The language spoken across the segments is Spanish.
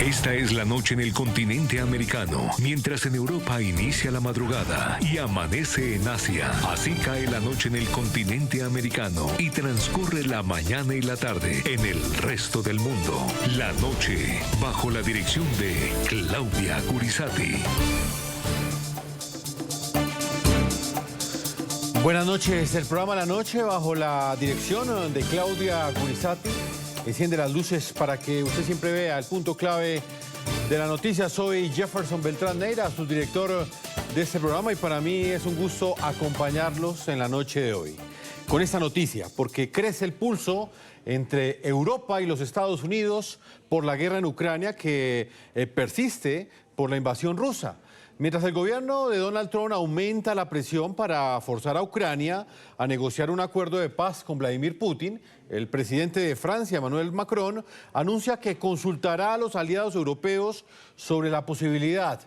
Esta es la noche en el continente americano, mientras en Europa inicia la madrugada y amanece en Asia. Así cae la noche en el continente americano y transcurre la mañana y la tarde en el resto del mundo. La noche, bajo la dirección de Claudia Curisati. Buenas noches, el programa La Noche bajo la dirección de Claudia Curisati enciende las luces para que usted siempre vea el punto clave de la noticia. Soy Jefferson Beltrán Neira, su director de este programa, y para mí es un gusto acompañarlos en la noche de hoy con esta noticia, porque crece el pulso entre Europa y los Estados Unidos por la guerra en Ucrania que persiste por la invasión rusa. Mientras el gobierno de Donald Trump aumenta la presión para forzar a Ucrania a negociar un acuerdo de paz con Vladimir Putin, el presidente de Francia, Emmanuel Macron, anuncia que consultará a los aliados europeos sobre la posibilidad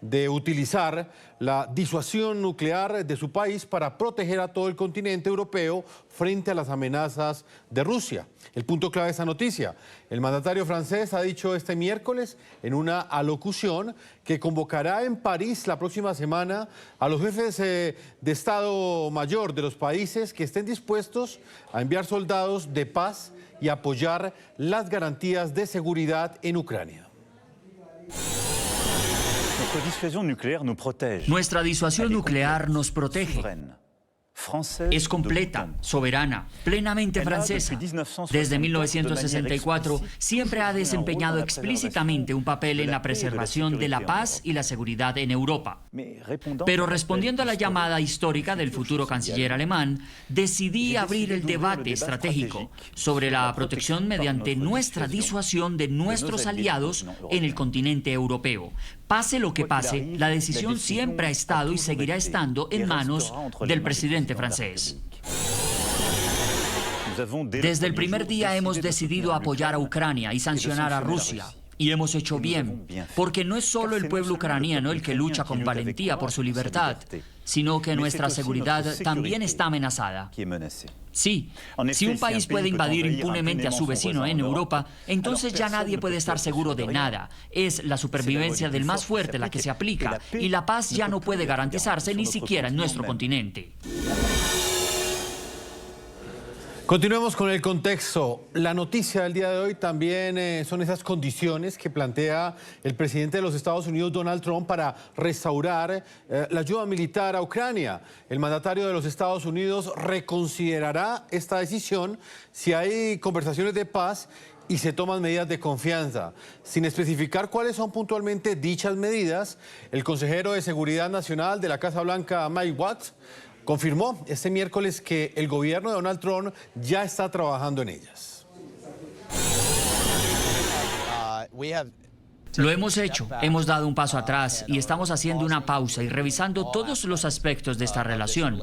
de utilizar la disuasión nuclear de su país para proteger a todo el continente europeo frente a las amenazas de Rusia. El punto clave de esta noticia: el mandatario francés ha dicho este miércoles en una alocución que convocará en París la próxima semana a los jefes de Estado Mayor de los países que estén dispuestos a enviar soldados de paz y apoyar las garantías de seguridad en Ucrania. Nuestra disuasión nuclear nos protege. Es completa, soberana, plenamente francesa. Desde 1964 siempre ha desempeñado explícitamente un papel en la preservación de la paz y la seguridad en Europa. Pero respondiendo a la llamada histórica del futuro canciller alemán, decidí abrir el debate estratégico sobre la protección mediante nuestra disuasión de nuestros aliados en el continente europeo. Pase lo que pase, la decisión siempre ha estado y seguirá estando en manos del presidente francés. Desde el primer día hemos decidido apoyar a Ucrania y sancionar a Rusia. Y hemos hecho bien, porque no es solo el pueblo ucraniano el que lucha con valentía por su libertad, sino que nuestra seguridad también está amenazada. Sí, si un país puede invadir impunemente a su vecino en Europa, entonces ya nadie puede estar seguro de nada. Es la supervivencia del más fuerte la que se aplica, y la paz ya no puede garantizarse ni siquiera en nuestro continente. Continuemos con el contexto. La noticia del día de hoy también son esas condiciones que plantea el presidente de los Estados Unidos, Donald Trump, para restaurar la ayuda militar a Ucrania. El mandatario de los Estados Unidos reconsiderará esta decisión si hay conversaciones de paz y se toman medidas de confianza. Sin especificar cuáles son puntualmente dichas medidas, el consejero de Seguridad Nacional de la Casa Blanca, Mike Waltz, confirmó este miércoles que el gobierno de Donald Trump ya está trabajando en ellas. Lo hemos hecho, hemos dado un paso atrás y estamos haciendo una pausa y revisando todos los aspectos de esta relación.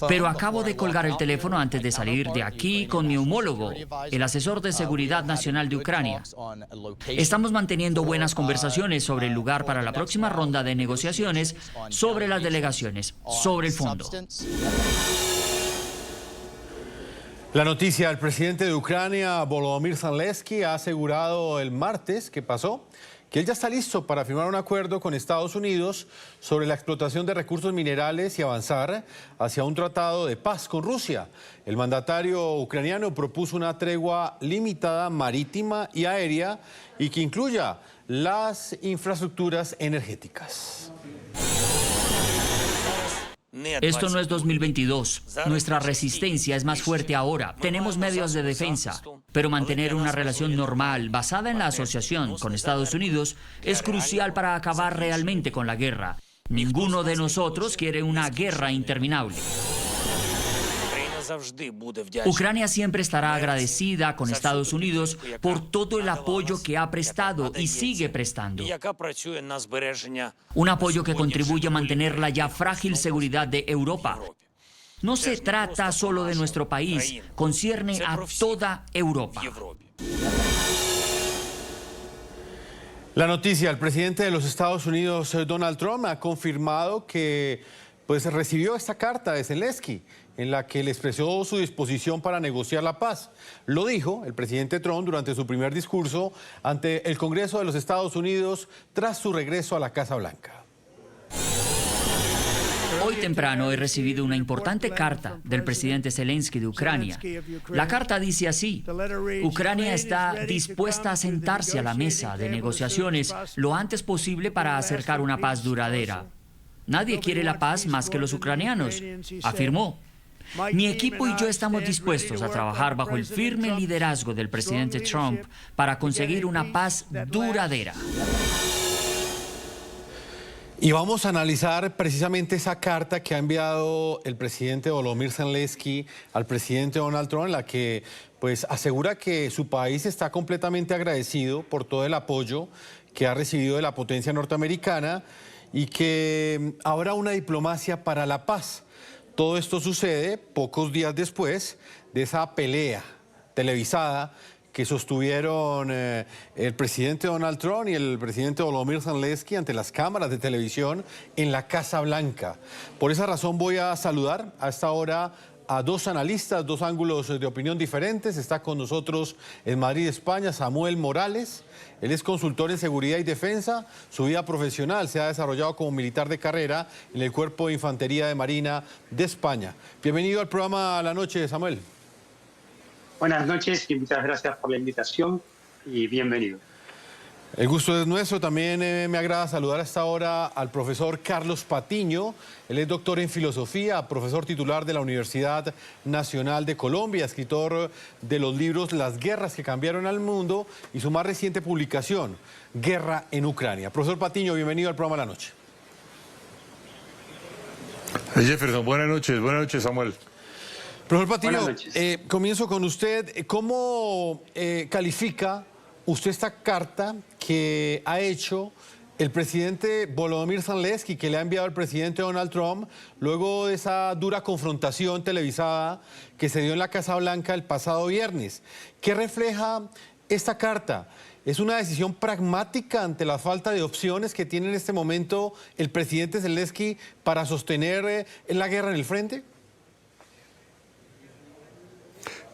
Pero acabo de colgar el teléfono antes de salir de aquí con mi homólogo, el asesor de Seguridad Nacional de Ucrania. Estamos manteniendo buenas conversaciones sobre el lugar para la próxima ronda de negociaciones, sobre las delegaciones, sobre el fondo. La noticia: el presidente de Ucrania, Volodymyr Zelensky, ha asegurado el martes que pasó que él ya está listo para firmar un acuerdo con Estados Unidos sobre la explotación de recursos minerales y avanzar hacia un tratado de paz con Rusia. El mandatario ucraniano propuso una tregua limitada marítima y aérea y que incluya las infraestructuras energéticas. Esto no es 2022. Nuestra resistencia es más fuerte ahora. Tenemos medios de defensa. Pero mantener una relación normal, basada en la asociación con Estados Unidos, es crucial para acabar realmente con la guerra. Ninguno de nosotros quiere una guerra interminable. Ucrania siempre estará agradecida con Estados Unidos por todo el apoyo que ha prestado y sigue prestando. Un apoyo que contribuye a mantener la ya frágil seguridad de Europa. No se trata solo de nuestro país, concierne a toda Europa. La noticia: el presidente de los Estados Unidos, Donald Trump, ha confirmado que pues recibió esta carta de Zelensky en la que le expresó su disposición para negociar la paz. Lo dijo el presidente Trump durante su primer discurso ante el Congreso de los Estados Unidos tras su regreso a la Casa Blanca. Hoy temprano he recibido una importante carta del presidente Zelensky de Ucrania. La carta dice así: Ucrania está dispuesta a sentarse a la mesa de negociaciones lo antes posible para acercar una paz duradera. Nadie quiere la paz más que los ucranianos, afirmó. Mi equipo y yo estamos dispuestos a trabajar bajo el firme liderazgo del presidente Trump para conseguir una paz duradera. Y vamos a analizar precisamente esa carta que ha enviado el presidente Volodymyr Zelensky al presidente Donald Trump, en la que pues asegura que su país está completamente agradecido por todo el apoyo que ha recibido de la potencia norteamericana y que habrá una diplomacia para la paz. Todo esto sucede pocos días después de esa pelea televisada que sostuvieron el presidente Donald Trump y el presidente Volodymyr Zelensky ante las cámaras de televisión en la Casa Blanca. Por esa razón voy a saludar a esta hora a dos analistas, dos ángulos de opinión diferentes. Está con nosotros en Madrid, España, Samuel Morales. Él es consultor en seguridad y defensa. Su vida profesional se ha desarrollado como militar de carrera en el Cuerpo de Infantería de Marina de España. Bienvenido al programa La Noche, Samuel. Buenas noches y muchas gracias por la invitación y bienvenido. El gusto es nuestro. También me agrada saludar a esta hora al profesor Carlos Patiño. Él es doctor en filosofía, profesor titular de la Universidad Nacional de Colombia, escritor de los libros Las guerras que cambiaron al mundo y su más reciente publicación, Guerra en Ucrania. Profesor Patiño, bienvenido al programa La Noche. Jefferson, buenas noches Samuel. Profesor Patiño, comienzo con usted. ¿Cómo califica usted esta carta que ha hecho el presidente Volodymyr Zelensky, que le ha enviado al presidente Donald Trump, luego de esa dura confrontación televisada que se dio en la Casa Blanca el pasado viernes? ¿Qué refleja esta carta? ¿Es una decisión pragmática ante la falta de opciones que tiene en este momento el presidente Zelensky para sostener la guerra en el frente?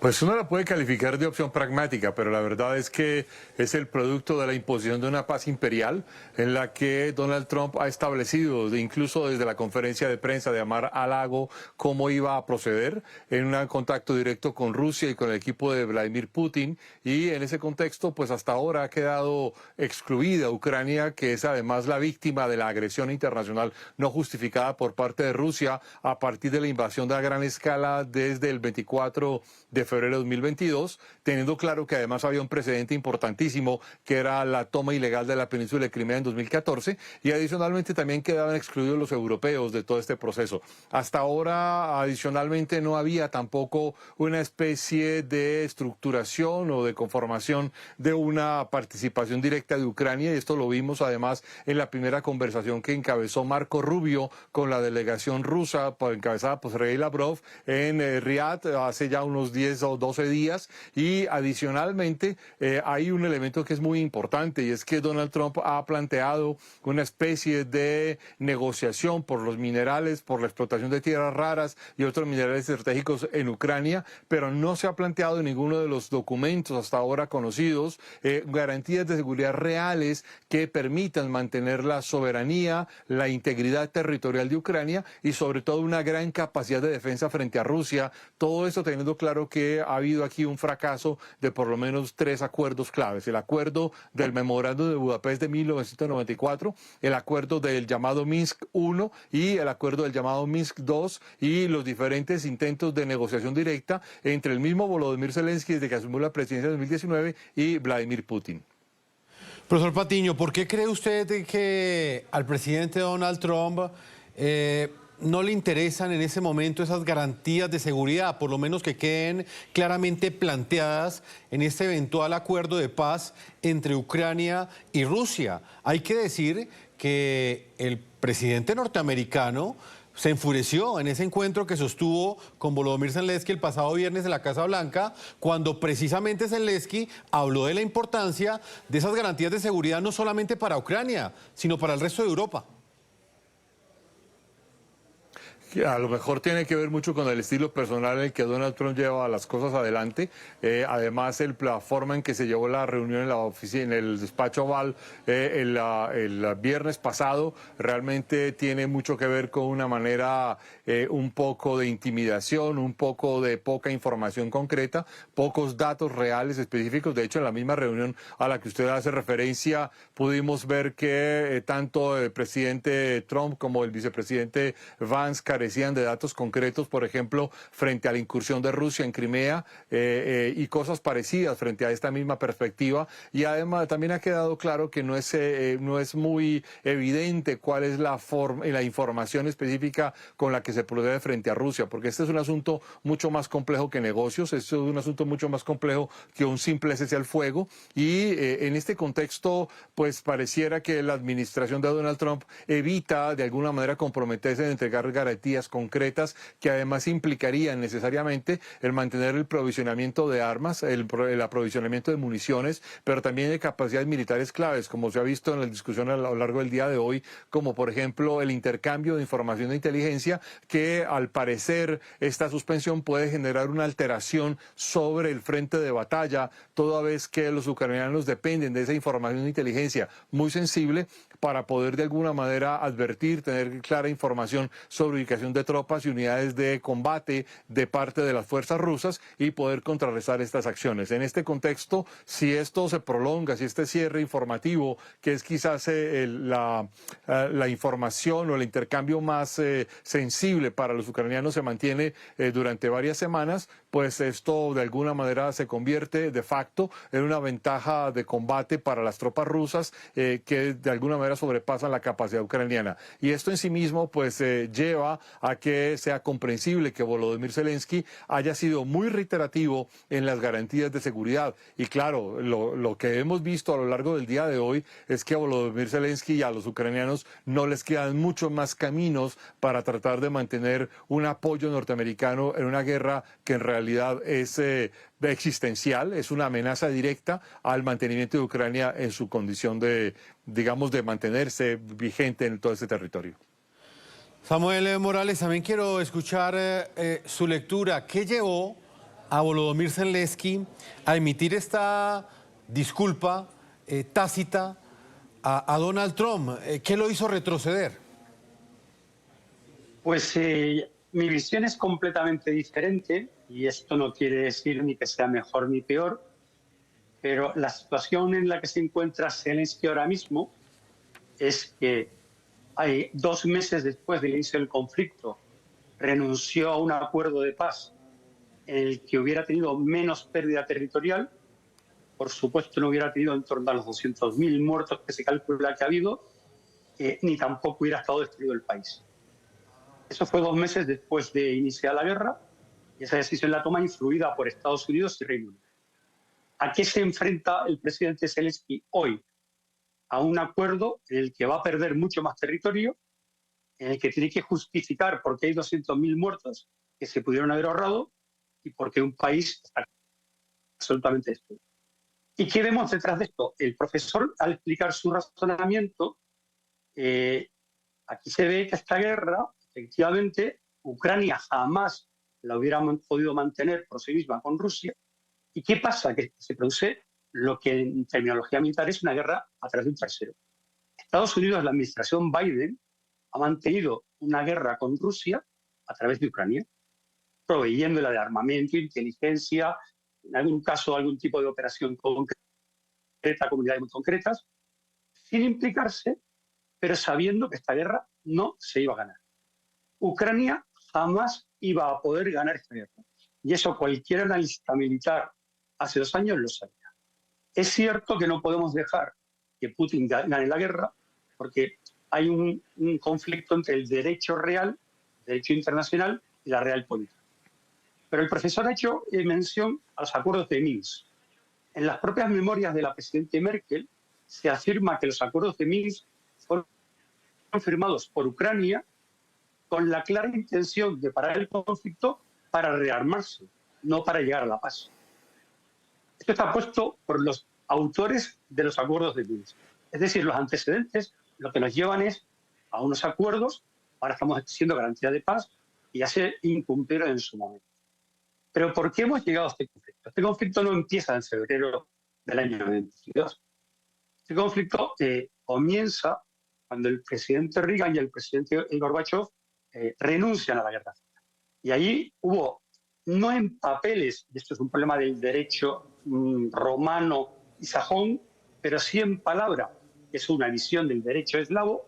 Pues uno la puede calificar de opción pragmática, pero la verdad es que es el producto de la imposición de una paz imperial en la que Donald Trump ha establecido, incluso desde la conferencia de prensa de Mar-a-Lago, cómo iba a proceder en un contacto directo con Rusia y con el equipo de Vladimir Putin. Y en ese contexto, pues hasta ahora ha quedado excluida Ucrania, que es además la víctima de la agresión internacional no justificada por parte de Rusia a partir de la invasión de a gran escala desde el 24 de febrero de 2022, teniendo claro que además había un precedente importantísimo que era la toma ilegal de la península de Crimea en 2014 y adicionalmente también quedaban excluidos los europeos de todo este proceso. Hasta ahora adicionalmente no había tampoco una especie de estructuración o de conformación de una participación directa de Ucrania y esto lo vimos además en la primera conversación que encabezó Marco Rubio con la delegación rusa encabezada por Sergei Lavrov en Riad hace ya unos 10 o 12 días y adicionalmente hay un elemento que es muy importante y es que Donald Trump ha planteado una especie de negociación por los minerales, por la explotación de tierras raras y otros minerales estratégicos en Ucrania, pero no se ha planteado en ninguno de los documentos hasta ahora conocidos garantías de seguridad reales que permitan mantener la soberanía, la integridad territorial de Ucrania y sobre todo una gran capacidad de defensa frente a Rusia. Todo esto teniendo claro que ha habido aquí un fracaso de por lo menos 3 acuerdos claves. El acuerdo del Memorándum de Budapest de 1994, el acuerdo del llamado Minsk I y el acuerdo del llamado Minsk II y los diferentes intentos de negociación directa entre el mismo Volodymyr Zelensky desde que asumió la presidencia en 2019 y Vladimir Putin. Profesor Patiño, ¿por qué cree usted que al presidente Donald Trump no le interesan en ese momento esas garantías de seguridad, por lo menos que queden claramente planteadas en este eventual acuerdo de paz entre Ucrania y Rusia? Hay que decir que el presidente norteamericano se enfureció en ese encuentro que sostuvo con Volodymyr Zelensky el pasado viernes en la Casa Blanca, cuando precisamente Zelensky habló de la importancia de esas garantías de seguridad no solamente para Ucrania, sino para el resto de Europa. que a lo mejor tiene que ver mucho con el estilo personal en el que Donald Trump lleva las cosas adelante. Además, la forma en que se llevó la reunión en la oficina, en el despacho Oval, el viernes pasado, realmente tiene mucho que ver con una manera un poco de intimidación, un poco de poca información concreta, pocos datos reales específicos. De hecho, en la misma reunión a la que usted hace referencia, pudimos ver que tanto el presidente Trump como el vicepresidente Vance carecían de datos concretos, por ejemplo, frente a la incursión de Rusia en Crimea y cosas parecidas frente a esta misma perspectiva. Y además también ha quedado claro que no es muy evidente cuál es la información específica con la que se procede frente a Rusia, porque este es un asunto mucho más complejo que negocios, este es un asunto mucho más complejo que un simple cese al fuego. Y en este contexto, pues pareciera que la administración de Donald Trump evita de alguna manera comprometerse en entregar garantías concretas que además implicarían necesariamente el mantener el provisionamiento de armas, el aprovisionamiento de municiones, pero también de capacidades militares claves, como se ha visto en la discusión a lo largo del día de hoy, como por ejemplo el intercambio de información de inteligencia, que al parecer esta suspensión puede generar una alteración sobre el frente de batalla, toda vez que los ucranianos dependen de esa información de inteligencia muy sensible para poder de alguna manera advertir, tener clara información sobre ubicación de tropas y unidades de combate de parte de las fuerzas rusas y poder contrarrestar estas acciones. En este contexto, si esto se prolonga, si este cierre informativo, que es quizás la información o el intercambio más sensible para los ucranianos, se mantiene durante varias semanas, pues esto de alguna manera se convierte de facto en una ventaja de combate para las tropas rusas que de alguna manera sobrepasan la capacidad ucraniana. Y esto en sí mismo pues lleva a que sea comprensible que Volodymyr Zelensky haya sido muy reiterativo en las garantías de seguridad. Y claro, lo que hemos visto a lo largo del día de hoy es que a Volodymyr Zelensky y a los ucranianos no les quedan muchos más caminos para tratar de mantener un apoyo norteamericano en una guerra que en realidad es existencial, es una amenaza directa al mantenimiento de Ucrania en su condición de, digamos, de mantenerse vigente en todo ese territorio. Samuel Morales, también quiero escuchar su lectura. ¿Qué llevó a Volodymyr Zelensky a emitir esta disculpa tácita a Donald Trump? ¿Qué lo hizo retroceder? Pues mi visión es completamente diferente y esto no quiere decir ni que sea mejor ni peor, pero la situación en la que se encuentra Zelensky ahora mismo es que hay 2 meses después del inicio del conflicto renunció a un acuerdo de paz en el que hubiera tenido menos pérdida territorial. Por supuesto, no hubiera tenido en torno a los 200.000 muertos que se calcula que ha habido, ni tampoco hubiera estado destruido el país. Eso fue 2 meses después de iniciar la guerra y esa decisión la toma influida por Estados Unidos y Reino Unido. ¿A qué se enfrenta el presidente Zelensky hoy? A un acuerdo en el que va a perder mucho más territorio, en el que tiene que justificar por qué hay 200.000 muertos que se pudieron haber ahorrado y por qué un país está absolutamente destruido. ¿Y qué vemos detrás de esto? El profesor, al explicar su razonamiento, aquí se ve que esta guerra, efectivamente, Ucrania jamás la hubiera podido mantener por sí misma con Rusia. ¿Y qué pasa? Que se produce lo que en terminología militar es una guerra a través de un tercero. Estados Unidos, la administración Biden, ha mantenido una guerra con Rusia a través de Ucrania, proveyéndola de armamento, inteligencia, en algún caso algún tipo de operación concreta, comunidades muy concretas, sin implicarse, pero sabiendo que esta guerra no se iba a ganar. Ucrania jamás iba a poder ganar esta guerra. Y eso cualquier analista militar hace 2 años lo sabía. Es cierto que no podemos dejar que Putin gane la guerra porque hay un conflicto entre el derecho real, el derecho internacional y la real política. Pero el profesor ha hecho mención a los acuerdos de Minsk. En las propias memorias de la presidenta Merkel se afirma que los acuerdos de Minsk fueron firmados por Ucrania con la clara intención de parar el conflicto para rearmarse, no para llegar a la paz. Esto está puesto por los autores de los acuerdos de Minsk. Es decir, los antecedentes lo que nos llevan es a unos acuerdos, ahora estamos exigiendo garantía de paz, y ya se incumplieron en su momento. Pero ¿por qué hemos llegado a este conflicto? Este conflicto no empieza en febrero del año 22. Este conflicto comienza cuando el presidente Reagan y el presidente Gorbachev renuncian a la guerra. Y ahí hubo, no en papeles, y esto es un problema del derecho romano y sajón, pero sí en palabra, que es una visión del derecho eslavo,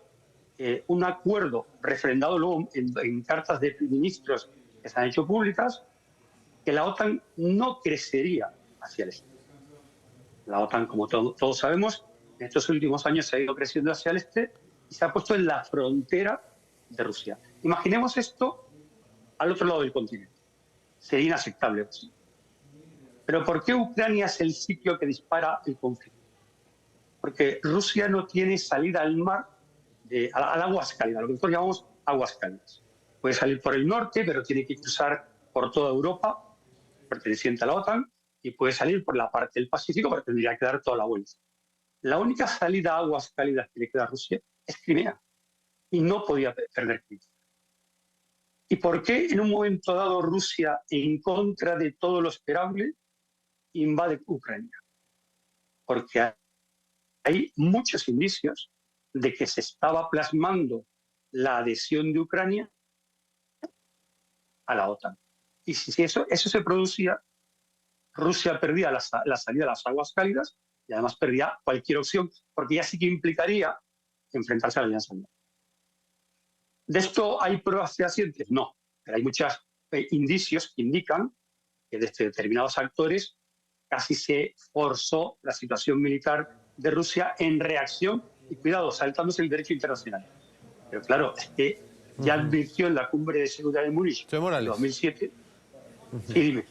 un acuerdo refrendado luego en cartas de ministros que se han hecho públicas, que la OTAN no crecería hacia el este. La OTAN, como todos sabemos, en estos últimos años se ha ido creciendo hacia el este y se ha puesto en la frontera de Rusia. Imaginemos esto al otro lado del continente. Sería inaceptable. Pero ¿por qué Ucrania es el sitio que dispara el conflicto? Porque Rusia no tiene salida al mar, al aguas cálidas, lo que nosotros llamamos aguas cálidas. Puede salir por el norte, pero tiene que cruzar por toda Europa, perteneciente a la OTAN, y puede salir por la parte del Pacífico, pero tendría que dar toda la vuelta. La única salida a aguas cálidas que le queda a Rusia es Crimea, y no podía perder Crimea. ¿Y por qué en un momento dado Rusia, en contra de todo lo esperable, invade Ucrania? Porque hay muchos indicios de que se estaba plasmando la adhesión de Ucrania a la OTAN. Y si eso se producía, Rusia perdía la salida a las aguas cálidas y además perdía cualquier opción, porque ya sí que implicaría enfrentarse a la Alianza Atlantic. ¿De esto hay pruebas fehacientes? No, pero hay muchos indicios que indican que desde determinados actores casi se forzó la situación militar de Rusia en reacción, y cuidado, saltándose el derecho internacional. Pero claro, es que ya advirtió en la cumbre de seguridad de Múnich en 2007. Sí, dime.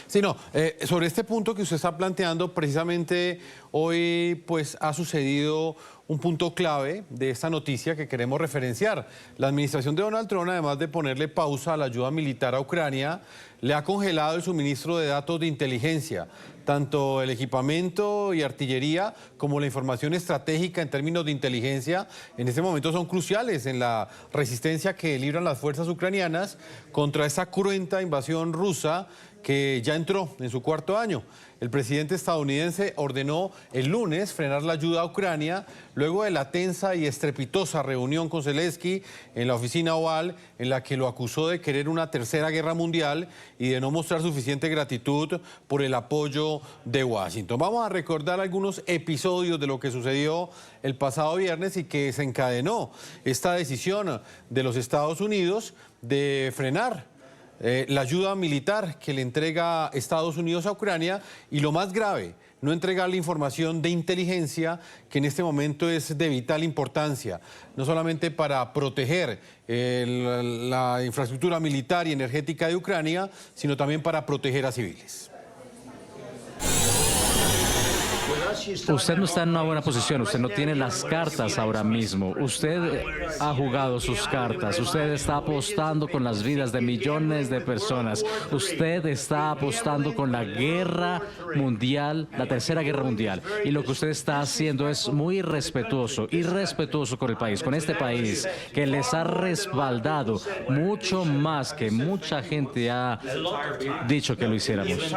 Sí, no, sobre este punto que usted está planteando, precisamente hoy pues ha sucedido un punto clave de esta noticia que queremos referenciar. La administración de Donald Trump, además de ponerle pausa a la ayuda militar a Ucrania, le ha congelado el suministro de datos de inteligencia, tanto el equipamiento y artillería como la información estratégica en términos de inteligencia. En este momento son cruciales en la resistencia que libran las fuerzas ucranianas contra esa cruenta invasión rusa que ya entró en su cuarto año. El presidente estadounidense ordenó el lunes frenar la ayuda a Ucrania luego de la tensa y estrepitosa reunión con Zelensky en la oficina Oval, en la que lo acusó de querer una tercera guerra mundial y de no mostrar suficiente gratitud por el apoyo de Washington. Vamos a recordar algunos episodios de lo que sucedió el pasado viernes y que desencadenó esta decisión de los Estados Unidos de frenar la ayuda militar que le entrega Estados Unidos a Ucrania y, lo más grave, no entregarle información de inteligencia que en este momento es de vital importancia, no solamente para proteger la infraestructura militar y energética de Ucrania, sino también para proteger a civiles. Usted no está en una buena posición, usted no tiene las cartas ahora mismo. Usted ha jugado sus cartas, usted está apostando con las vidas de millones de personas. Usted está apostando con la guerra mundial, la tercera guerra mundial. Y lo que usted está haciendo es muy irrespetuoso con el país, con este país que les ha respaldado mucho más que mucha gente ha dicho que lo hiciéramos.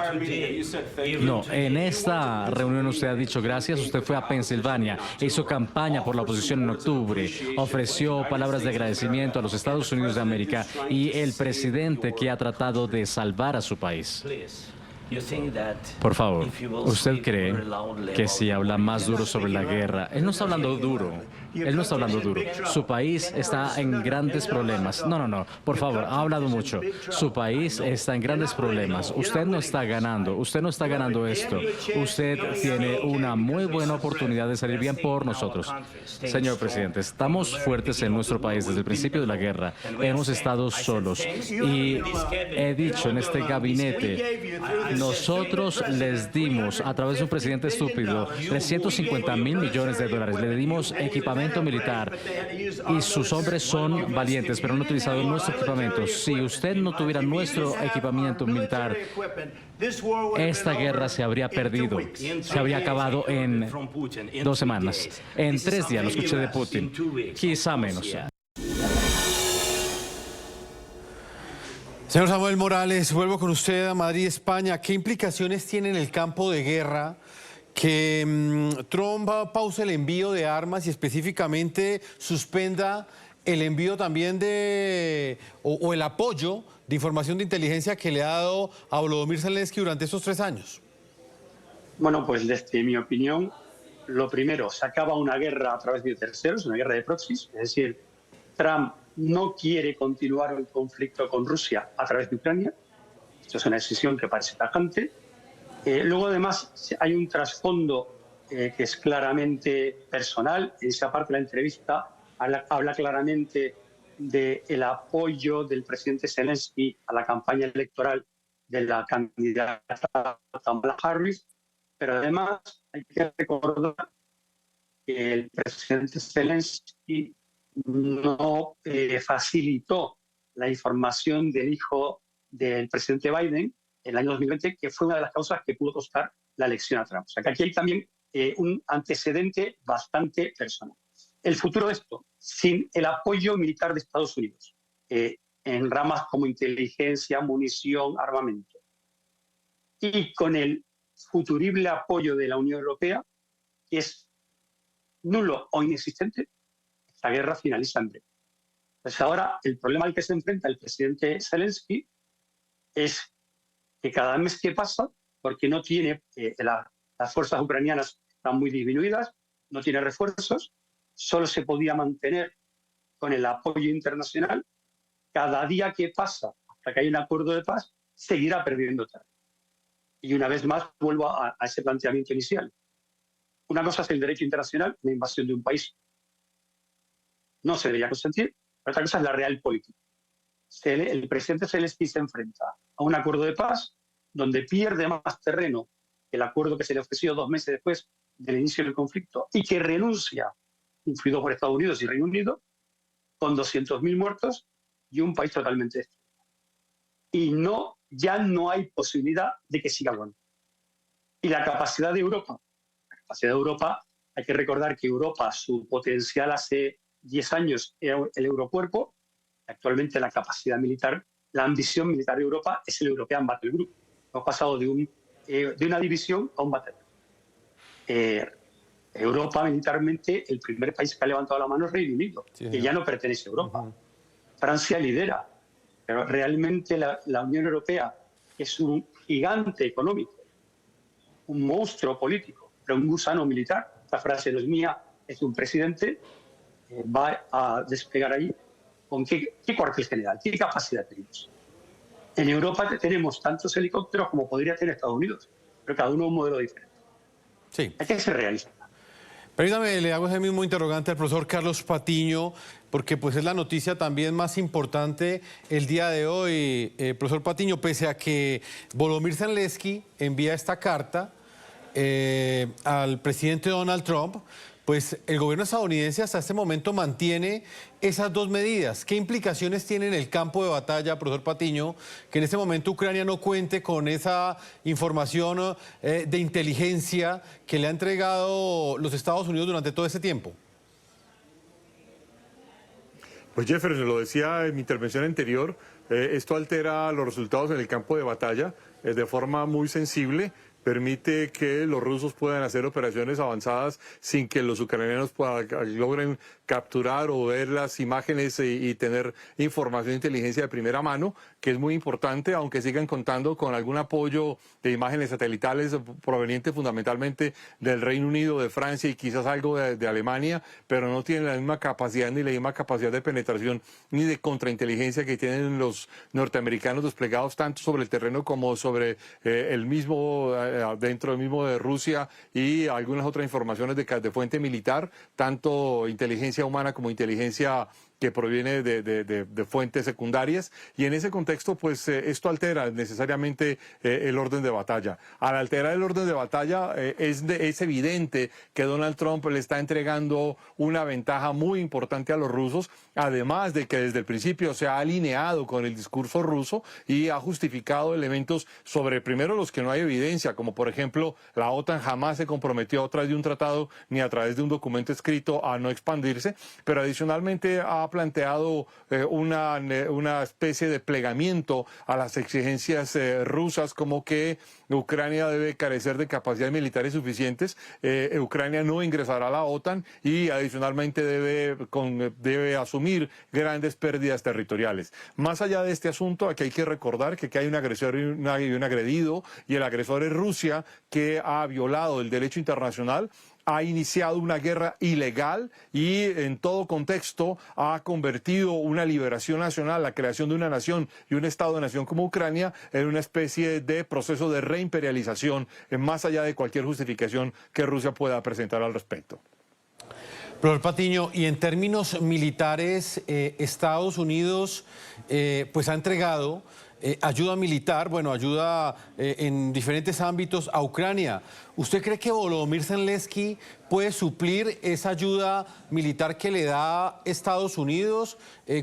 No, en esta reunión usted ha dicho gracias, usted fue a Pensilvania, hizo campaña por la oposición en octubre, ofreció palabras de agradecimiento a los Estados Unidos de América y el presidente que ha tratado de salvar a su país. Por favor, ¿usted cree que si habla más duro sobre la guerra? Él no está hablando duro. Él no está hablando duro. Su país está en grandes problemas. No, por favor, ha hablado mucho. Su país está en grandes problemas. Usted no está ganando. Usted no está ganando esto. Usted tiene una muy buena oportunidad de salir bien por nosotros. Señor presidente, estamos fuertes en nuestro país desde el principio de la guerra. Hemos estado solos. Y he dicho en este gabinete, nosotros les dimos, a través de un presidente estúpido, $350 mil millones. Le dimos equipamiento militar y sus hombres son valientes, pero no han utilizado nuestro equipamiento. Si usted no tuviera nuestro equipamiento militar, esta guerra se habría perdido, se habría acabado en 2 semanas, en 3 días, lo escuché de Putin, quizá menos. Señor Samuel Morales, vuelvo con usted a Madrid, España. ¿Qué implicaciones tiene en el campo de guerra que Trump pause el envío de armas y específicamente suspenda el envío también o el apoyo de información de inteligencia que le ha dado a Volodymyr Zelensky durante estos 3 años? Bueno, pues desde mi opinión, lo primero, se acaba una guerra a través de terceros, una guerra de proxies, es decir, Trump no quiere continuar el conflicto con Rusia a través de Ucrania. Esto es una decisión que parece tajante. Luego, además, hay un trasfondo que es claramente personal. En esa parte de la entrevista habla claramente del apoyo del presidente Zelensky a la campaña electoral de la candidata Kamala Harris. Pero además hay que recordar que el presidente Zelensky no facilitó la información del hijo del presidente Biden en el año 2020, que fue una de las causas que pudo costar la elección a Trump. O sea que aquí hay también un antecedente bastante personal. El futuro de esto, sin el apoyo militar de Estados Unidos, en ramas como inteligencia, munición, armamento, y con el futurible apoyo de la Unión Europea, que es nulo o inexistente, la guerra finaliza en breve. Pues ahora el problema al que se enfrenta el presidente Zelensky es que cada mes que pasa, porque no tiene, las fuerzas ucranianas están muy disminuidas, no tiene refuerzos, solo se podía mantener con el apoyo internacional, cada día que pasa hasta que hay un acuerdo de paz, seguirá perdiendo terreno. Y una vez más vuelvo a ese planteamiento inicial. Una cosa es el derecho internacional, la invasión de un país no se debería consentir, pero otra cosa es la real política. El presidente Zelensky se enfrenta a un acuerdo de paz donde pierde más terreno que el acuerdo que se le ofreció 2 meses después del inicio del conflicto y que renuncia, influido por Estados Unidos y Reino Unido, con 200.000 muertos y un país totalmente destruido. Y ya no hay posibilidad de que siga aguantando. Y la capacidad de Europa, hay que recordar que Europa, su potencial hace 10 años era el Eurocuerpo, actualmente la capacidad militar, la ambición militar de Europa es el European Battle Group. Hemos pasado de una división a un battle group. Europa militarmente, el primer país que ha levantado la mano es Reino Unido, que ya no pertenece a Europa. Francia lidera, pero realmente la Unión Europea es un gigante económico, un monstruo político, pero un gusano militar. Esta frase no es mía, es de un presidente. Va a desplegar ahí con qué cuartel general, qué capacidad tenemos. En Europa tenemos tantos helicópteros como podría tener Estados Unidos, pero cada uno un modelo diferente. Sí. Hay que ser realista. Permítame, le hago ese mismo interrogante al profesor Carlos Patiño, porque pues es la noticia también más importante el día de hoy. Profesor Patiño, pese a que Volodymyr Zelensky envía esta carta al presidente Donald Trump, pues el gobierno estadounidense hasta este momento mantiene esas 2 medidas. ¿Qué implicaciones tiene en el campo de batalla, profesor Patiño, que en este momento Ucrania no cuente con esa información de inteligencia que le ha entregado los Estados Unidos durante todo este tiempo? Pues Jefferson, lo decía en mi intervención anterior, esto altera los resultados en el campo de batalla de forma muy sensible. Permite que los rusos puedan hacer operaciones avanzadas sin que los ucranianos logren capturar o ver las imágenes y tener información de inteligencia de primera mano, que es muy importante, aunque sigan contando con algún apoyo de imágenes satelitales provenientes fundamentalmente del Reino Unido, de Francia y quizás algo de Alemania, pero no tienen la misma capacidad ni la misma capacidad de penetración ni de contrainteligencia que tienen los norteamericanos desplegados tanto sobre el terreno como sobre el mismo dentro del mismo de Rusia y algunas otras informaciones de fuente militar, tanto inteligencia humana como inteligencia que proviene de fuentes secundarias, y en ese contexto pues esto altera necesariamente el orden de batalla. Al alterar el orden de batalla es evidente que Donald Trump le está entregando una ventaja muy importante a los rusos, además de que desde el principio se ha alineado con el discurso ruso y ha justificado elementos sobre primero los que no hay evidencia, como por ejemplo la OTAN jamás se comprometió a través de un tratado ni a través de un documento escrito a no expandirse, pero adicionalmente ha planteado una especie de plegamiento a las exigencias rusas, como que Ucrania debe carecer de capacidades militares suficientes, Ucrania no ingresará a la OTAN y adicionalmente debe asumir grandes pérdidas territoriales. Más allá de este asunto, aquí hay que recordar que hay un agresor y un agredido, y el agresor es Rusia, que ha violado el derecho internacional, ha iniciado una guerra ilegal y en todo contexto ha convertido una liberación nacional, la creación de una nación y un Estado-nación como Ucrania, en una especie de proceso de reimperialización, más allá de cualquier justificación que Rusia pueda presentar al respecto. Profesor Patiño, y en términos militares, Estados Unidos pues ha entregado ayuda militar, bueno, ayuda en diferentes ámbitos a Ucrania. ¿Usted cree que Volodymyr Zelensky puede suplir esa ayuda militar que le da Estados Unidos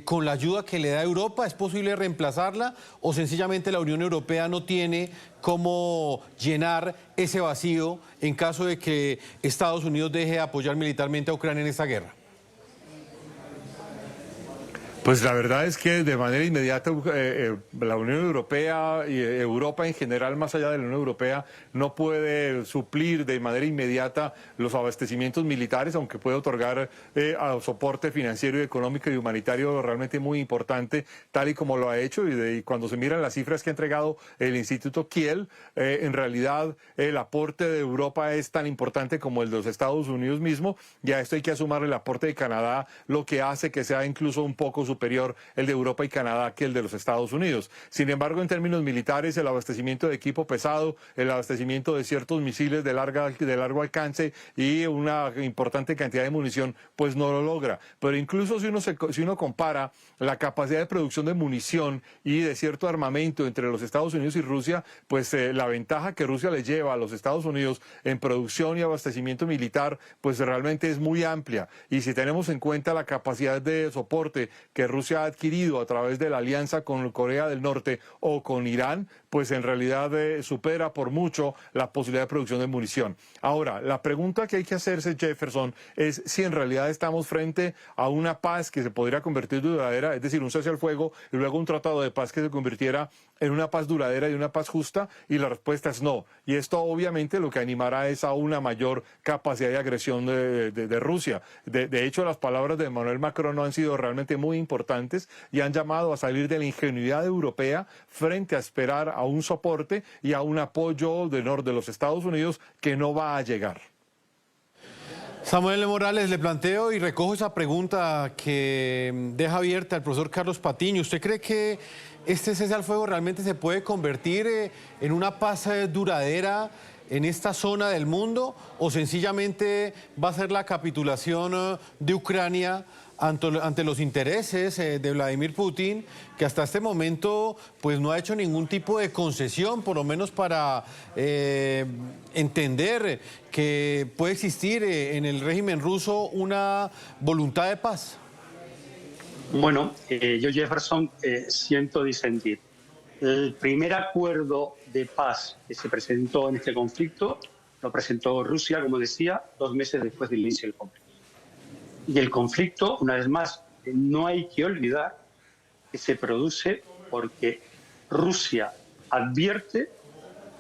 con la ayuda que le da Europa? ¿Es posible reemplazarla o sencillamente la Unión Europea no tiene cómo llenar ese vacío en caso de que Estados Unidos deje de apoyar militarmente a Ucrania en esta guerra? Pues la verdad es que de manera inmediata la Unión Europea y Europa en general, más allá de la Unión Europea, no puede suplir de manera inmediata los abastecimientos militares, aunque puede otorgar soporte financiero, económico y humanitario realmente muy importante, tal y como lo ha hecho. Y cuando se miran las cifras que ha entregado el Instituto Kiel, en realidad el aporte de Europa es tan importante como el de los Estados Unidos mismo, y a esto hay que sumarle el aporte de Canadá, lo que hace que sea incluso un poco superior el de Europa y Canadá que el de los Estados Unidos. Sin embargo, en términos militares, el abastecimiento de equipo pesado, el abastecimiento de ciertos misiles de largo alcance y una importante cantidad de munición, pues no lo logra. Pero incluso si uno compara la capacidad de producción de munición y de cierto armamento entre los Estados Unidos y Rusia, pues la ventaja que Rusia le lleva a los Estados Unidos en producción y abastecimiento militar, pues realmente es muy amplia. Y si tenemos en cuenta la capacidad de soporte que Rusia ha adquirido a través de la alianza con Corea del Norte o con Irán, pues en realidad supera por mucho la posibilidad de producción de munición. Ahora, la pregunta que hay que hacerse, Jefferson, es si en realidad estamos frente a una paz que se podría convertir en duradera, es decir, un cese al fuego y luego un tratado de paz que se convirtiera en una paz duradera y una paz justa, y la respuesta es no. Y esto obviamente lo que animará es a una mayor capacidad de agresión de Rusia. De hecho, las palabras de Emmanuel Macron no han sido realmente muy importantes y han llamado a salir de la ingenuidad europea frente a esperar a un soporte y a un apoyo de los Estados Unidos que no va a llegar. Samuel Morales, le planteo y recojo esa pregunta que deja abierta el profesor Carlos Patiño. ¿Usted cree que este cese al fuego realmente se puede convertir en una paz duradera en esta zona del mundo, o sencillamente va a ser la capitulación de Ucrania ante los intereses de Vladimir Putin, que hasta este momento pues no ha hecho ningún tipo de concesión, por lo menos para entender que puede existir en el régimen ruso una voluntad de paz? Bueno, yo, Jefferson, siento disentir. El primer acuerdo de paz que se presentó en este conflicto lo presentó Rusia, como decía, 2 meses después del inicio del conflicto. Y el conflicto, una vez más, no hay que olvidar que se produce porque Rusia advierte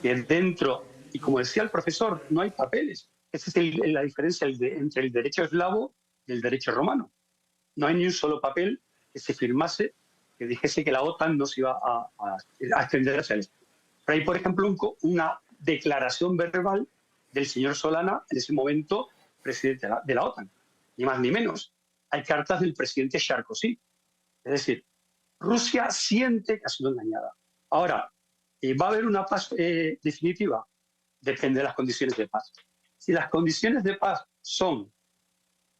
que dentro, y como decía el profesor, no hay papeles. Esa es la diferencia entre el derecho eslavo y el derecho romano. No hay ni un solo papel que se firmase que dijese que la OTAN no se iba a extender hacia el este. Pero hay, por ejemplo, una declaración verbal del señor Solana, en ese momento presidente de la OTAN. Ni más ni menos. Hay cartas del presidente Sarkozy. Es decir, Rusia siente que ha sido engañada. Ahora, ¿va a haber una paz definitiva? Depende de las condiciones de paz. Si las condiciones de paz son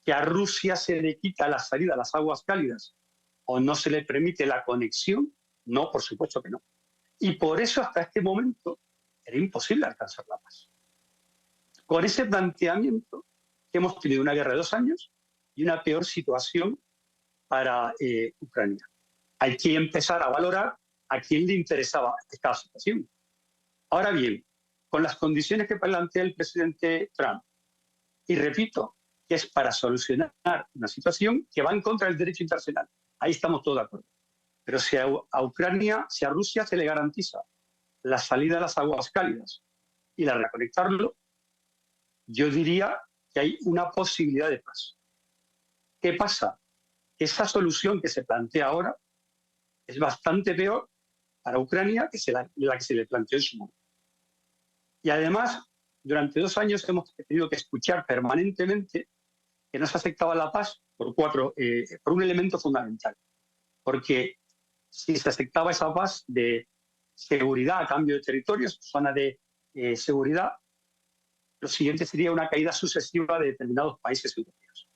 que a Rusia se le quita la salida a las aguas cálidas o no se le permite la conexión, no, por supuesto que no. Y por eso hasta este momento era imposible alcanzar la paz. Con ese planteamiento que hemos tenido una guerra de 2 años y una peor situación para Ucrania. Hay que empezar a valorar a quién le interesaba esta situación. Ahora bien, con las condiciones que plantea el presidente Trump, y repito, que es para solucionar una situación que va en contra del derecho internacional. Ahí estamos todos de acuerdo. Pero si a Ucrania, si a Rusia se le garantiza la salida a las aguas cálidas y la reconectarlo, yo diría que hay una posibilidad de paz. ¿Qué pasa? Esa solución que se plantea ahora es bastante peor para Ucrania que la que se le planteó en su momento. Y además, durante 2 años hemos tenido que escuchar permanentemente que no se aceptaba la paz por un elemento fundamental. Porque si se aceptaba esa paz de seguridad a cambio de territorios, zona de seguridad, lo siguiente sería una caída sucesiva de determinados países europeos.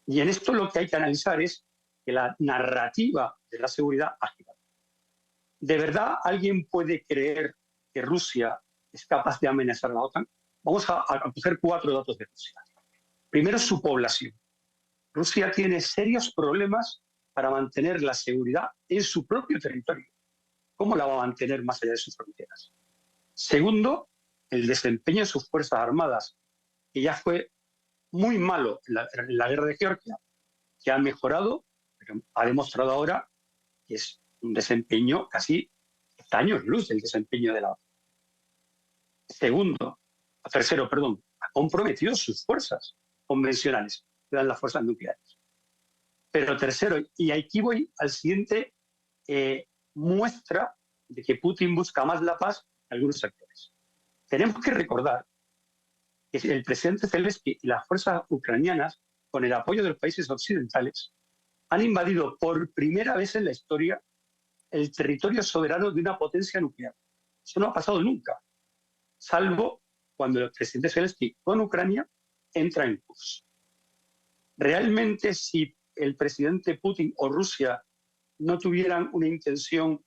Y en esto lo que hay que analizar es que la narrativa de la seguridad ha girado. ¿De verdad alguien puede creer que Rusia es capaz de amenazar a la OTAN? Vamos a coger 4 datos de Rusia. Primero, su población. Rusia tiene serios problemas para mantener la seguridad en su propio territorio. ¿Cómo la va a mantener más allá de sus fronteras? Segundo, el desempeño de sus Fuerzas Armadas, que ya fue muy malo en la guerra de Georgia, que ha mejorado, pero ha demostrado ahora que es un desempeño casi años luz del desempeño de la OTAN. Tercero, ha comprometido sus fuerzas convencionales, que dan las fuerzas nucleares. Pero tercero, y aquí voy al siguiente muestra de que Putin busca más la paz en algunos sectores. Tenemos que recordar que el presidente Zelensky y las fuerzas ucranianas, con el apoyo de los países occidentales, han invadido por primera vez en la historia el territorio soberano de una potencia nuclear. Eso no ha pasado nunca, salvo cuando el presidente Zelensky con Ucrania entra en curso. Realmente, si el presidente Putin o Rusia no tuvieran una intención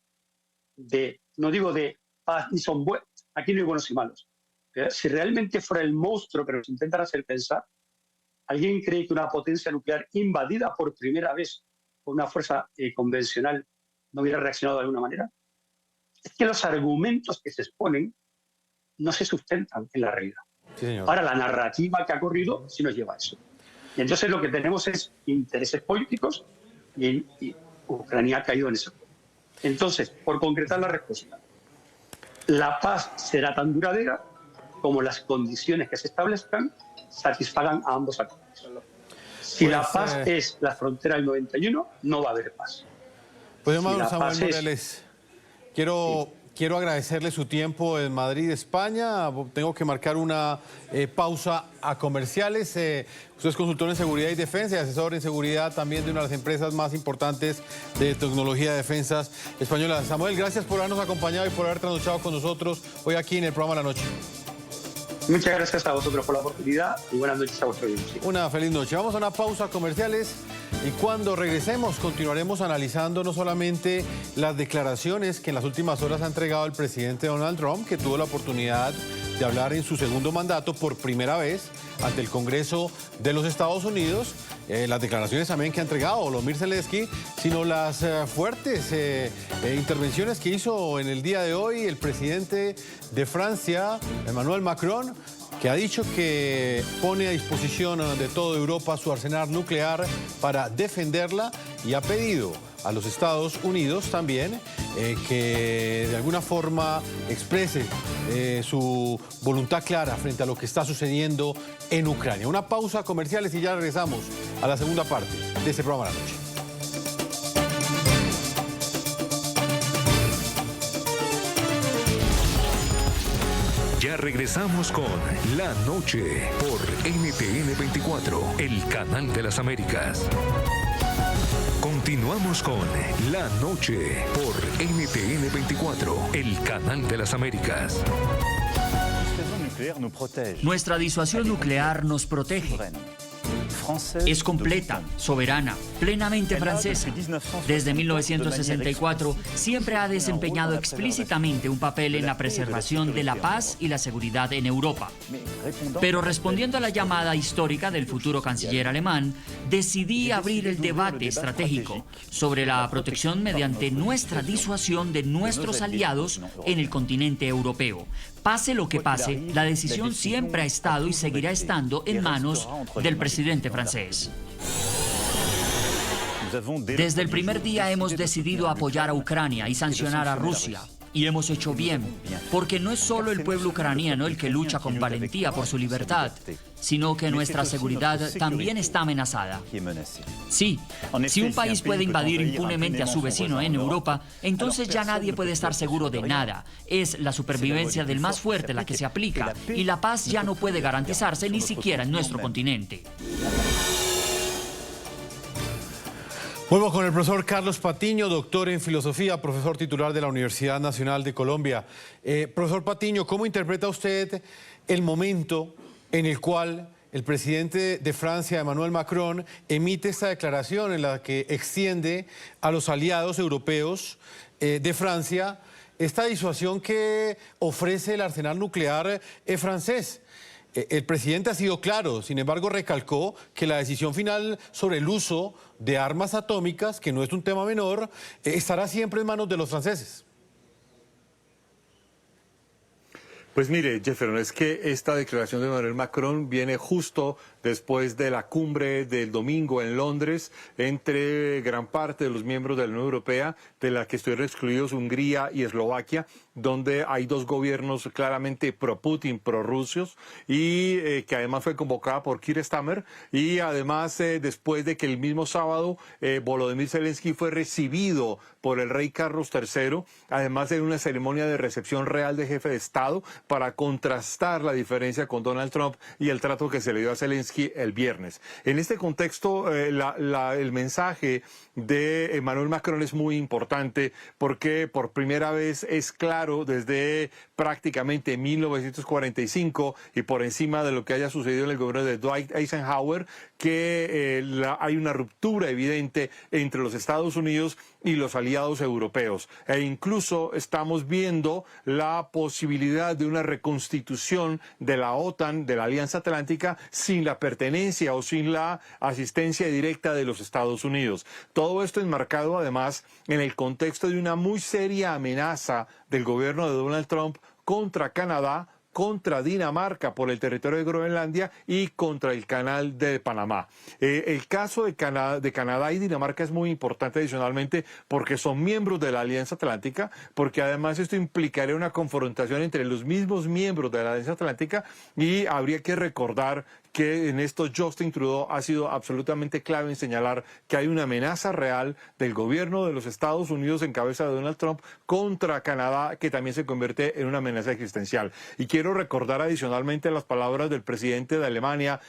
no digo de paz, ni son buenos, aquí no hay buenos y malos, pero si realmente fuera el monstruo que nos intentan hacer pensar, ¿alguien cree que una potencia nuclear invadida por primera vez por una fuerza convencional no hubiera reaccionado de alguna manera? Es que los argumentos que se exponen no se sustentan en la realidad. Sí, señor. Ahora, la narrativa que ha corrido sí nos lleva a eso. Y entonces lo que tenemos es intereses políticos y Ucrania ha caído en eso. Entonces, por concretar la respuesta, la paz será tan duradera como las condiciones que se establezcan satisfagan a ambos actores. Si la paz es la frontera del 91, no va a haber paz. Pues, hermano Samuel Morales, quiero agradecerle su tiempo en Madrid, España. Tengo que marcar una pausa a comerciales. Usted es consultor en seguridad y defensa y asesor en seguridad también de una de las empresas más importantes de tecnología de defensas españolas. Samuel, gracias por habernos acompañado y por haber trasnochado con nosotros hoy aquí en el programa La Noche. Muchas gracias a vosotros por la oportunidad y buenas noches a vosotros. Una feliz noche. Vamos a una pausa a comerciales y cuando regresemos continuaremos analizando no solamente las declaraciones que en las últimas horas ha entregado el presidente Donald Trump, que tuvo la oportunidad de hablar en su segundo mandato por primera vez ante el Congreso de los Estados Unidos, las declaraciones también que ha entregado Volodymyr Zelensky, sino las fuertes intervenciones que hizo en el día de hoy el presidente de Francia, Emmanuel Macron, que ha dicho que pone a disposición de toda Europa su arsenal nuclear para defenderla y ha pedido a los Estados Unidos también que de alguna forma exprese su voluntad clara frente a lo que está sucediendo en Ucrania. Una pausa a comerciales y ya regresamos a la segunda parte de este programa de la noche. Ya regresamos con La Noche por NTN 24, el canal de las Américas. Continuamos con La Noche por NTN 24, el canal de las Américas. Nuestra disuasión nuclear nos protege. Es completa, soberana, plenamente francesa. Desde 1964 siempre ha desempeñado explícitamente un papel en la preservación de la paz y la seguridad en Europa. Pero respondiendo a la llamada histórica del futuro canciller alemán, decidí abrir el debate estratégico sobre la protección mediante nuestra disuasión de nuestros aliados en el continente europeo. Pase lo que pase, la decisión siempre ha estado y seguirá estando en manos del presidente francés. Desde el primer día hemos decidido apoyar a Ucrania y sancionar a Rusia. Y hemos hecho bien, porque no es solo el pueblo ucraniano el que lucha con valentía por su libertad, sino que nuestra seguridad también está amenazada. Sí, si un país puede invadir impunemente a su vecino en Europa, entonces ya nadie puede estar seguro de nada. Es la supervivencia del más fuerte la que se aplica, y la paz ya no puede garantizarse ni siquiera en nuestro continente. Vuelvo con el profesor Carlos Patiño, doctor en filosofía, profesor titular de la Universidad Nacional de Colombia. Profesor Patiño, ¿cómo interpreta usted el momento en el cual el presidente de Francia, Emmanuel Macron, emite esta declaración en la que extiende a los aliados europeos de Francia esta disuasión que ofrece el arsenal nuclear francés? El presidente ha sido claro, sin embargo recalcó que la decisión final sobre el uso de armas atómicas, que no es un tema menor, estará siempre en manos de los franceses. Pues mire, Jefferson, es que esta declaración de Emmanuel Macron viene justo después de la cumbre del domingo en Londres entre gran parte de los miembros de la Unión Europea, de la que estuvieron excluidos Hungría y Eslovaquia, donde hay dos gobiernos claramente pro-Putin, pro-rusios, y que además fue convocada por Keir Starmer, y además después de que el mismo sábado Volodymyr Zelensky fue recibido por el rey Carlos III, además de una ceremonia de recepción real de jefe de Estado, para contrastar la diferencia con Donald Trump y el trato que se le dio a Zelensky el viernes. En este contexto, el mensaje de Emmanuel Macron es muy importante porque por primera vez es claro desde prácticamente 1945 y por encima de lo que haya sucedido en el gobierno de Dwight Eisenhower que hay una ruptura evidente entre los Estados Unidos y los aliados europeos. E incluso estamos viendo la posibilidad de una reconstitución de la OTAN, de la Alianza Atlántica, sin la pertenencia o sin la asistencia directa de los Estados Unidos. Todo esto enmarcado además en el contexto de una muy seria amenaza del gobierno de Donald Trump contra Canadá, contra Dinamarca por el territorio de Groenlandia y contra el canal de Panamá. El caso de Canadá y Dinamarca es muy importante adicionalmente porque son miembros de la Alianza Atlántica, porque además esto implicaría una confrontación entre los mismos miembros de la Alianza Atlántica y habría que recordar que en esto Justin Trudeau ha sido absolutamente clave en señalar que hay una amenaza real del gobierno de los Estados Unidos en cabeza de Donald Trump contra Canadá, que también se convierte en una amenaza existencial. Y quiero recordar adicionalmente las palabras del presidente de Alemania,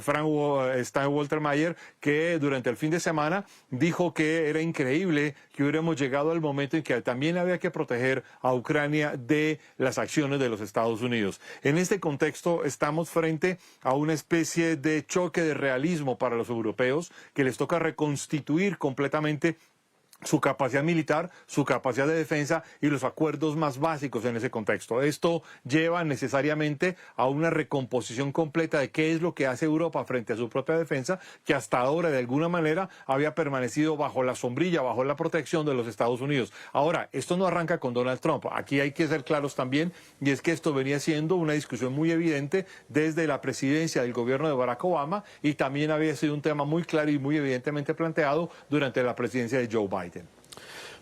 Frank-Walter Steinmeier, que durante el fin de semana dijo que era increíble que hubiéramos llegado al momento en que también había que proteger a Ucrania de las acciones de los Estados Unidos. En este contexto estamos frente a una especie de choque de realismo para los europeos que les toca reconstituir completamente su capacidad militar, su capacidad de defensa y los acuerdos más básicos en ese contexto. Esto lleva necesariamente a una recomposición completa de qué es lo que hace Europa frente a su propia defensa, que hasta ahora de alguna manera había permanecido bajo la sombrilla, bajo la protección de los Estados Unidos. Ahora, esto no arranca con Donald Trump. Aquí hay que ser claros también, y es que esto venía siendo una discusión muy evidente desde la presidencia del gobierno de Barack Obama y también había sido un tema muy claro y muy evidentemente planteado durante la presidencia de Joe Biden.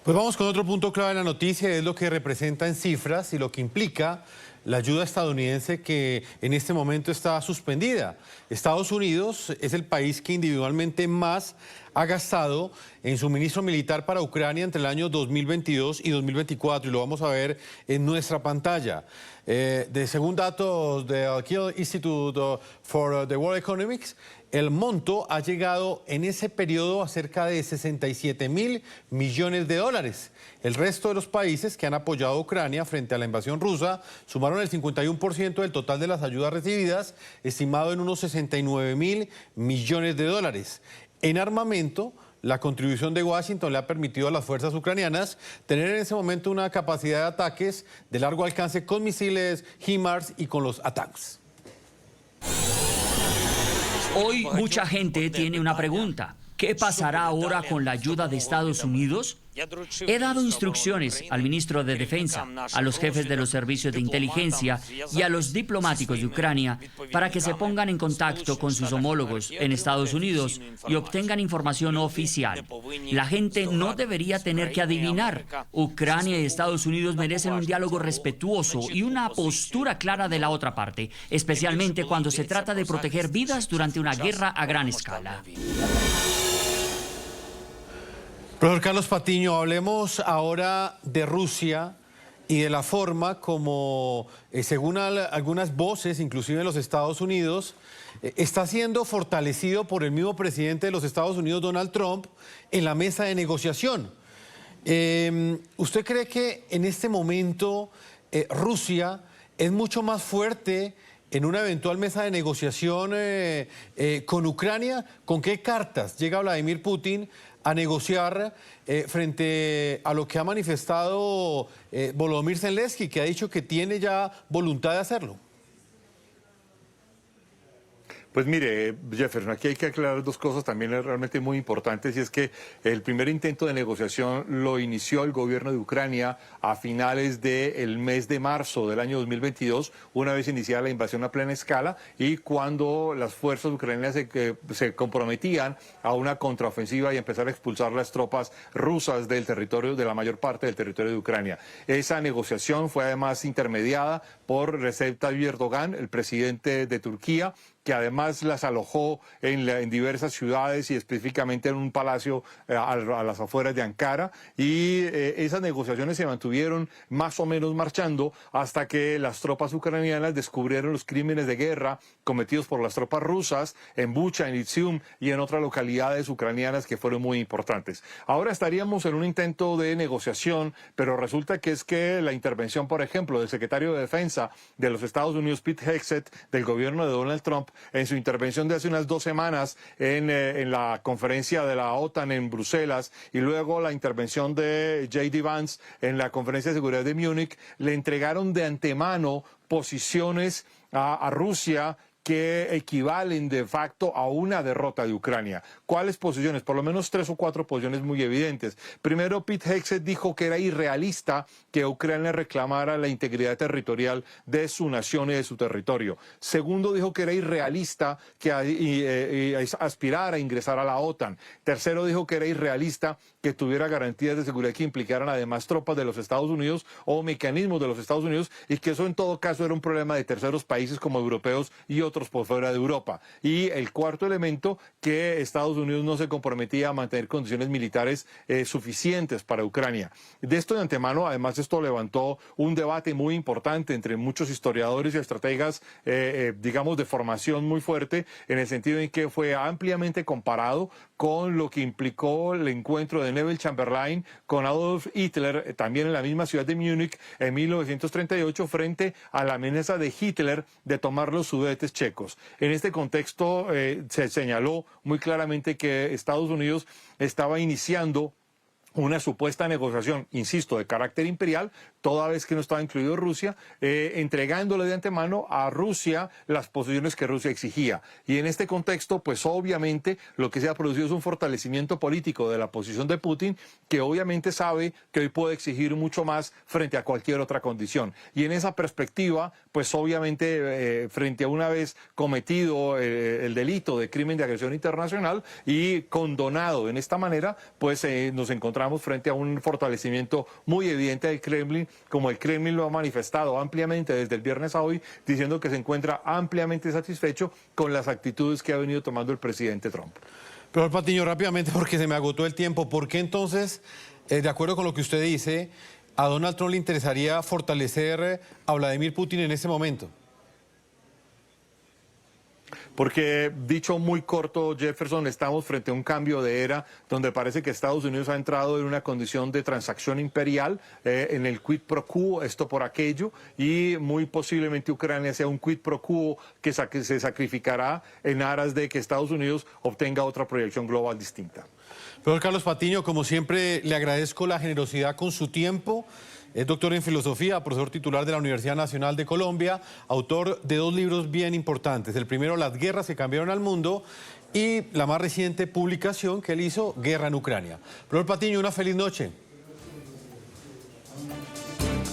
Pues vamos con otro punto clave de la noticia, es lo que representa en cifras y lo que implica la ayuda estadounidense que en este momento está suspendida. Estados Unidos es el país que individualmente más ha gastado en suministro militar para Ucrania entre el año 2022 y 2024 y lo vamos a ver en nuestra pantalla. Según datos del Kiel Institute for the World Economics, el monto ha llegado en ese periodo a cerca de 67.000 millones de dólares. El resto de los países que han apoyado a Ucrania frente a la invasión rusa sumaron el 51% del total de las ayudas recibidas, estimado en unos 69.000 millones de dólares. En armamento, la contribución de Washington le ha permitido a las fuerzas ucranianas tener en ese momento una capacidad de ataques de largo alcance con misiles HIMARS y con los ATACMS. Hoy mucha gente tiene una pregunta. ¿Qué pasará ahora con la ayuda de Estados Unidos? He dado instrucciones al ministro de Defensa, a los jefes de los servicios de inteligencia y a los diplomáticos de Ucrania para que se pongan en contacto con sus homólogos en Estados Unidos y obtengan información oficial. La gente no debería tener que adivinar. Ucrania y Estados Unidos merecen un diálogo respetuoso y una postura clara de la otra parte, especialmente cuando se trata de proteger vidas durante una guerra a gran escala. Profesor Carlos Patiño, hablemos ahora de Rusia y de la forma como, según algunas voces, inclusive en los Estados Unidos, está siendo fortalecido por el mismo presidente de los Estados Unidos, Donald Trump, en la mesa de negociación. ¿Usted cree que en este momento Rusia es mucho más fuerte en una eventual mesa de negociación con Ucrania? ¿Con qué cartas llega Vladimir Putin a negociar frente a lo que ha manifestado Volodymyr Zelensky, que ha dicho que tiene ya voluntad de hacerlo? Pues mire, Jefferson, aquí hay que aclarar dos cosas también realmente muy importantes, y es que el primer intento de negociación lo inició el gobierno de Ucrania a finales del mes de marzo del año 2022, una vez iniciada la invasión a plena escala y cuando las fuerzas ucranianas se comprometían a una contraofensiva y empezar a expulsar las tropas rusas del territorio, de la mayor parte del territorio de Ucrania. Esa negociación fue además intermediada por Recep Tayyip Erdogan, el presidente de Turquía, que además las alojó en diversas ciudades y específicamente en un palacio a las afueras de Ankara, y esas negociaciones se mantuvieron más o menos marchando hasta que las tropas ucranianas descubrieron los crímenes de guerra cometidos por las tropas rusas en Bucha, en Izium y en otras localidades ucranianas que fueron muy importantes. Ahora estaríamos en un intento de negociación, pero resulta que es que la intervención, por ejemplo, del secretario de Defensa de los Estados Unidos, Pete Hegseth, del gobierno de Donald Trump, en su intervención de hace unas 2 semanas en la conferencia de la OTAN en Bruselas, y luego la intervención de J.D. Vance en la conferencia de seguridad de Múnich, le entregaron de antemano posiciones a Rusia que equivalen de facto a una derrota de Ucrania. ¿Cuáles posiciones? Por lo menos 3 o 4 posiciones muy evidentes. Primero, Pete Hegseth dijo que era irrealista que Ucrania reclamara la integridad territorial de su nación y de su territorio. Segundo, dijo que era irrealista que aspirara a ingresar a la OTAN. Tercero, dijo que era irrealista que tuviera garantías de seguridad que implicaran además tropas de los Estados Unidos o mecanismos de los Estados Unidos, y que eso en todo caso era un problema de terceros países como europeos y otros por fuera de Europa. Y el cuarto elemento, que Estados Unidos no se comprometía a mantener condiciones militares suficientes para Ucrania. De esto de antemano, además, esto levantó un debate muy importante entre muchos historiadores y estrategas, digamos, de formación muy fuerte, en el sentido en que fue ampliamente comparado con lo que implicó el encuentro de Neville Chamberlain con Adolf Hitler, también en la misma ciudad de Múnich, en 1938, frente a la amenaza de Hitler de tomar los Sudetes checos. En este contexto se señaló muy claramente que Estados Unidos estaba iniciando una supuesta negociación, insisto, de carácter imperial, toda vez que no estaba incluido Rusia, entregándole de antemano a Rusia las posiciones que Rusia exigía. Y en este contexto, pues obviamente lo que se ha producido es un fortalecimiento político de la posición de Putin, que obviamente sabe que hoy puede exigir mucho más frente a cualquier otra condición. Y en esa perspectiva, pues obviamente frente a una vez cometido el delito de crimen de agresión internacional y condonado en esta manera, pues nos encontramos frente a un fortalecimiento muy evidente del Kremlin, como el Kremlin lo ha manifestado ampliamente desde el viernes a hoy, diciendo que se encuentra ampliamente satisfecho con las actitudes que ha venido tomando el presidente Trump. Pero Patiño, rápidamente, porque se me agotó el tiempo, ¿por qué entonces, de acuerdo con lo que usted dice, a Donald Trump le interesaría fortalecer a Vladimir Putin en ese momento? Porque, dicho muy corto, Jefferson, estamos frente a un cambio de era donde parece que Estados Unidos ha entrado en una condición de transacción imperial, en el quid pro quo, esto por aquello, y muy posiblemente Ucrania sea un quid pro quo que se sacrificará en aras de que Estados Unidos obtenga otra proyección global distinta. Profesor Carlos Patiño, como siempre, le agradezco la generosidad con su tiempo. Es doctor en filosofía, profesor titular de la Universidad Nacional de Colombia, autor de 2 libros bien importantes. El primero, Las guerras que cambiaron al mundo, y la más reciente publicación que él hizo, Guerra en Ucrania. Profesor Patiño, una feliz noche.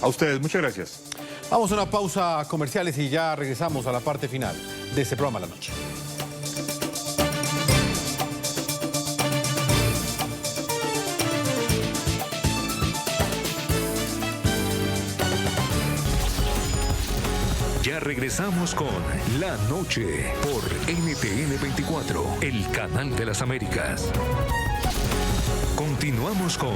A ustedes, muchas gracias. Vamos a una pausa comerciales y ya regresamos a la parte final de este programa La Noche. Ya regresamos con La Noche por NTN 24, el canal de las Américas. Continuamos con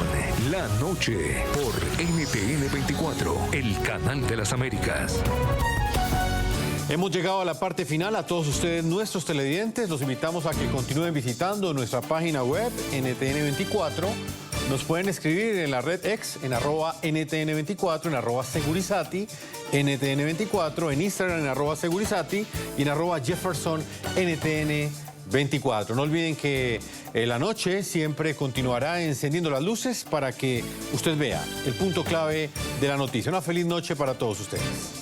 La Noche por NTN 24, el canal de las Américas. Hemos llegado a la parte final. A todos ustedes, nuestros televidentes, los invitamos a que continúen visitando nuestra página web NTN24. Nos pueden escribir en la red X, en @NTN24, en @Segurizati, NTN24, en Instagram, en @Segurizati y en @JeffersonNTN24. No olviden que La Noche siempre continuará encendiendo las luces para que usted vea el punto clave de la noticia. Una feliz noche para todos ustedes.